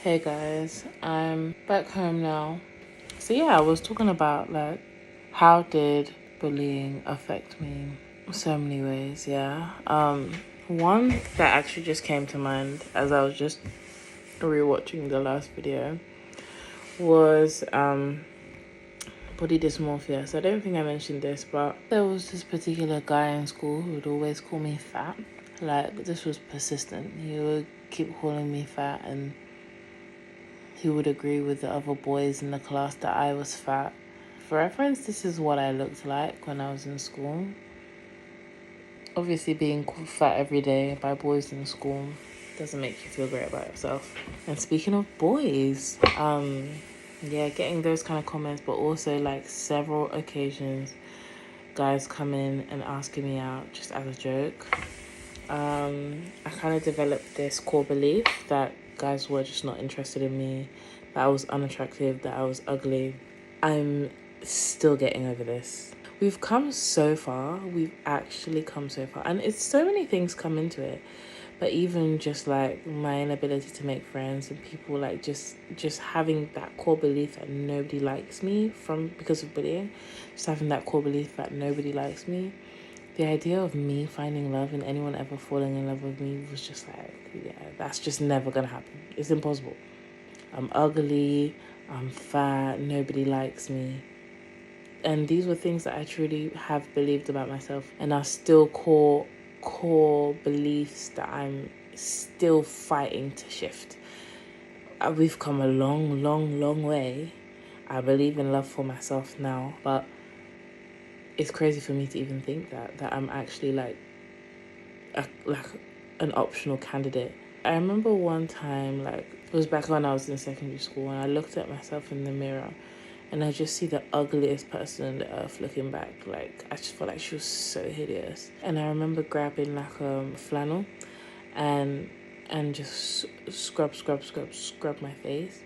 Hey guys, I'm back home now. So yeah, I was talking about like how did bullying affect me? So many ways, yeah. One that actually just came to mind as I was just rewatching the last video was body dysmorphia. So I don't think I mentioned this, but there was this particular guy in school who would always call me fat. Like this was persistent. He would keep calling me fat, and he would agree with the other boys in the class that I was fat. For reference, this is what I looked like when I was in school. Obviously, being called fat every day by boys in school doesn't make you feel great about yourself. And speaking of boys, yeah, getting those kind of comments, but also like several occasions, guys come in and asking me out just as a joke. I kind of developed this core belief that guys were just not interested in me, that I was unattractive, that I was ugly. I'm still getting over this. We've come so far. We've actually come so far. And it's so many things come into it. But even just like my inability to make friends and people like just having that core belief that nobody likes me because of bullying, just having that core belief that nobody likes me. The idea of me finding love and anyone ever falling in love with me was just like, yeah, that's just never gonna happen. It's impossible. I'm ugly, I'm fat, nobody likes me. And these were things that I truly have believed about myself and are still core beliefs that I'm still fighting to shift. We've come a long way. I believe in love for myself now, but it's crazy for me to even think that I'm actually like an optional candidate. I remember one time, like it was back when I was in secondary school, and I looked at myself in the mirror and I just see the ugliest person on the earth looking back. Like I just felt like she was so hideous. And I remember grabbing like flannel and just scrub my face.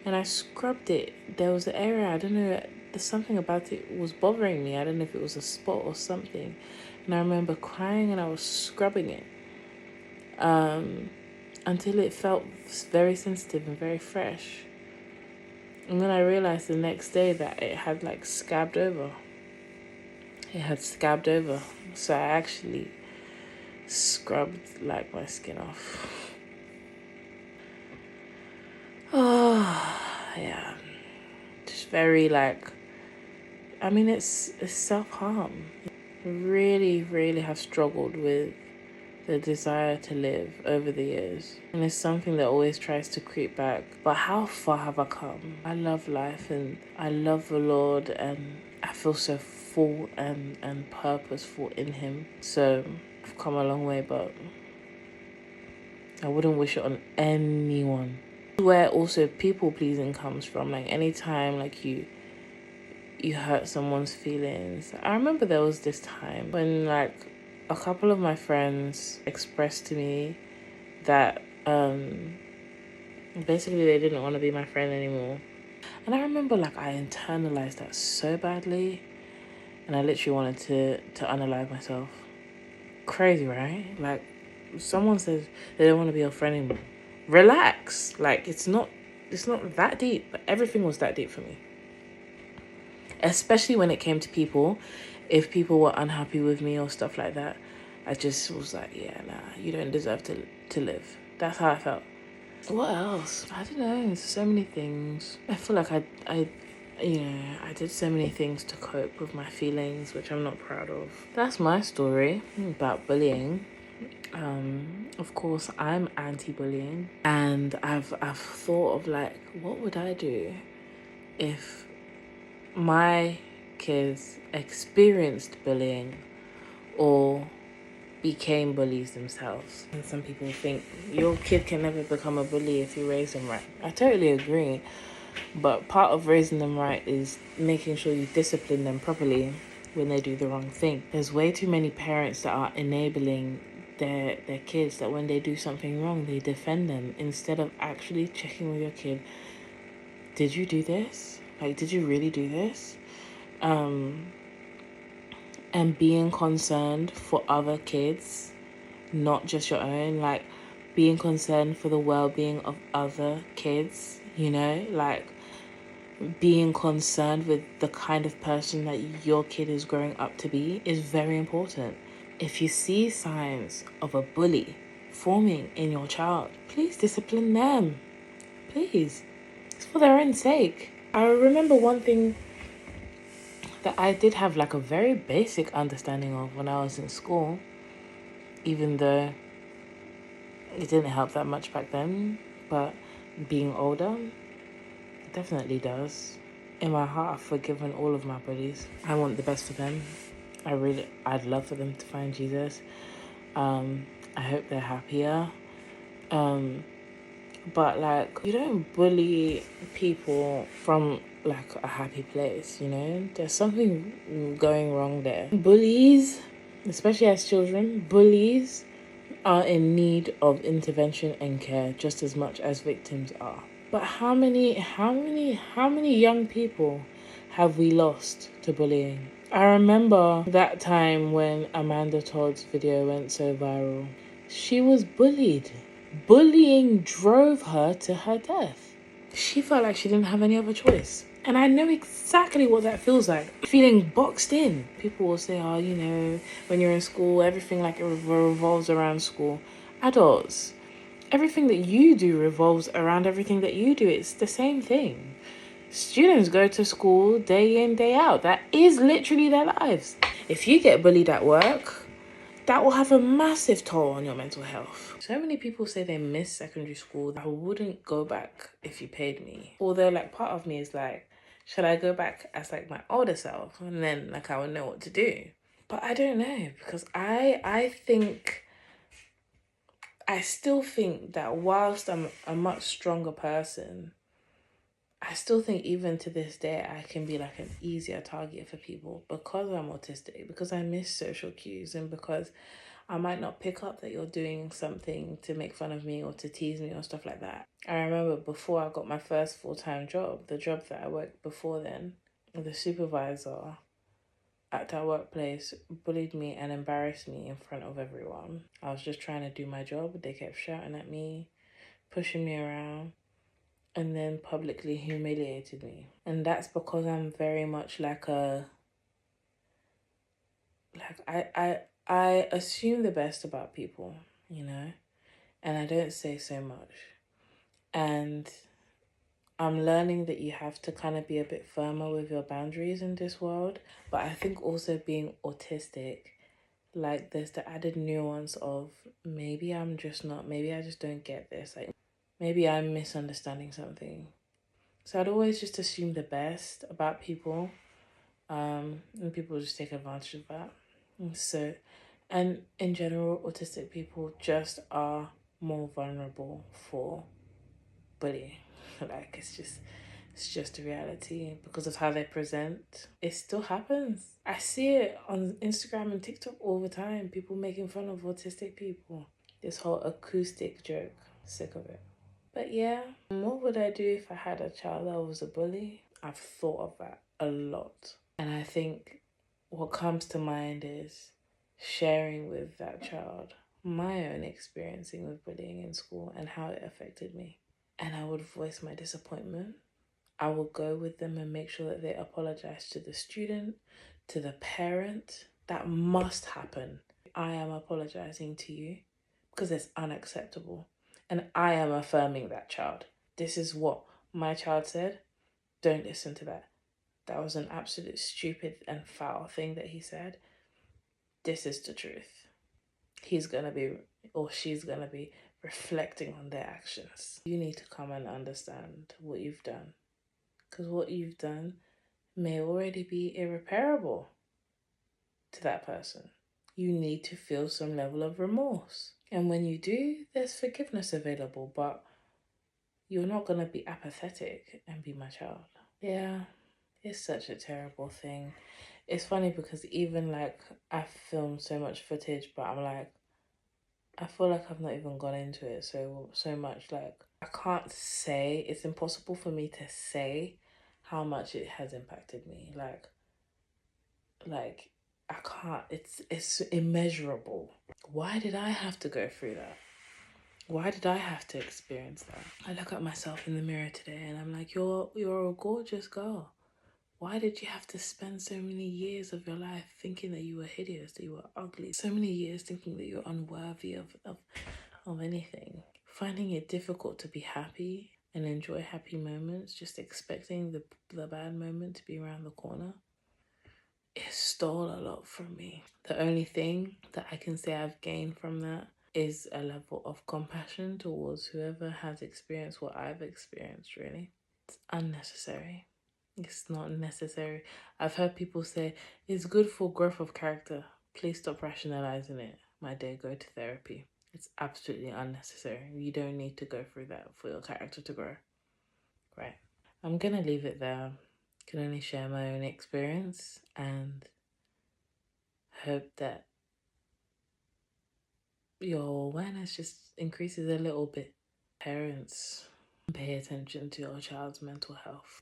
And I scrubbed it. There was an area, I don't know, there's something about it was bothering me. I don't know if it was a spot or something. And I remember crying and I was scrubbing it until it felt very sensitive and very fresh. And then I realized the next day that it had like scabbed over. It had scabbed over. So I actually scrubbed like my skin off. Oh, yeah. Just very like, I mean, it's self-harm. Really have struggled with the desire to live over the years. And it's something that always tries to creep back. But how far have I come? I love life and I love the Lord and I feel so full and purposeful in Him. So I've come a long way, but I wouldn't wish it on anyone. Where also people pleasing comes from. Like anytime like you hurt someone's feelings. I remember there was this time when like a couple of my friends expressed to me that basically they didn't want to be my friend anymore. And I remember like I internalized that so badly and I literally wanted to unalive myself. Crazy, right? Like someone says they don't want to be your friend anymore. Relax. Like it's not that deep, but everything was that deep for me. Especially when it came to people, if people were unhappy with me or stuff like that, I just was like, yeah, nah, you don't deserve to live. That's how I felt. What else? I don't know. There's so many things. I feel like I did so many things to cope with my feelings, which I'm not proud of. That's my story about bullying. Of course, I'm anti-bullying, and I've thought of like, what would I do if my kids experienced bullying or became bullies themselves. And some people think your kid can never become a bully if you raise them right. I totally agree. But part of raising them right is making sure you discipline them properly when they do the wrong thing. There's way too many parents that are enabling their kids that when they do something wrong, they defend them instead of actually checking with your kid. Did you do this? Like, did you really do this? And being concerned for other kids, not just your own. Like, being concerned for the well-being of other kids, you know, like being concerned with the kind of person that your kid is growing up to be is very important. If you see signs of a bully forming in your child, please discipline them. Please. It's for their own sake. I remember one thing that I did have like a very basic understanding of when I was in school, even though it didn't help that much back then, but being older, it definitely does. In my heart, I've forgiven all of my bullies. I want the best for them. I'd love for them to find Jesus. I hope they're happier. But like, you don't bully people from like a happy place, you know? There's something going wrong there. Bullies, especially as children, bullies are in need of intervention and care just as much as victims are. But how many young people have we lost to bullying? I remember that time when Amanda Todd's video went so viral. She was bullied. Bullying drove her to her death. She felt like she didn't have any other choice. And I know exactly what that feels like. Feeling boxed in. People will say, oh, you know, when you're in school, everything like it revolves around school. Adults, everything that you do revolves around everything that you do. It's the same thing. Students go to school day in, day out. That is literally their lives. If you get bullied at work, that will have a massive toll on your mental health. So many people say they miss secondary school. I wouldn't go back if you paid me. Although like part of me is like, should I go back as like my older self? And then like I would know what to do. But I don't know, because I still think that whilst I'm a much stronger person, I still think even to this day I can be like an easier target for people because I'm autistic, because I miss social cues, and because I might not pick up that you're doing something to make fun of me or to tease me or stuff like that. I remember before I got my first full-time job, the job that I worked before then, the supervisor at our workplace bullied me and embarrassed me in front of everyone. I was just trying to do my job. They kept shouting at me, pushing me around, and then publicly humiliated me. And that's because I'm very much like I assume the best about people, you know, and I don't say so much. And I'm learning that you have to kind of be a bit firmer with your boundaries in this world. But I think also being autistic, like there's the added nuance of maybe I just don't get this. Like maybe I'm misunderstanding something. So I'd always just assume the best about people. And people just take advantage of that. And in general, autistic people just are more vulnerable for bullying. Like it's just a reality because of how they present. It still happens. I see it on Instagram and TikTok all the time. People making fun of autistic people. This whole acoustic joke. Sick of it. But yeah, what would I do if I had a child that was a bully? I've thought of that a lot. And I think what comes to mind is sharing with that child my own experiencing with bullying in school and how it affected me. And I would voice my disappointment. I will go with them and make sure that they apologize to the student, to the parent. That must happen. I am apologizing to you because it's unacceptable. And I am affirming that child. This is what my child said. Don't listen to that. That was an absolute stupid and foul thing that he said. This is the truth. He's going to be, or she's going to be reflecting on their actions. You need to come and understand what you've done. Because what you've done may already be irreparable to that person. You need to feel some level of remorse. And when you do, there's forgiveness available, but you're not going to be apathetic and be my child. Yeah, it's such a terrible thing. It's funny because even like I filmed so much footage, but I'm like, I feel like I've not even gone into it so much. Like I can't say, it's impossible for me to say how much it has impacted me. Like I can't, it's immeasurable. Why did I have to go through that? Why did I have to experience that? I look at myself in the mirror today and I'm like, you're a gorgeous girl. Why did you have to spend so many years of your life thinking that you were hideous, that you were ugly? So many years thinking that you're unworthy of anything. Finding it difficult to be happy and enjoy happy moments, just expecting the bad moment to be around the corner. It stole a lot from me. The only thing that I can say I've gained from that is a level of compassion towards whoever has experienced what I've experienced, really. It's unnecessary. It's not necessary. I've heard people say it's good for growth of character. Please stop rationalizing it. My dear, go to therapy. It's absolutely unnecessary. You don't need to go through that for your character to grow. Right. I'm gonna leave it there. Can only share my own experience and hope that your awareness just increases a little bit. Parents, pay attention to your child's mental health.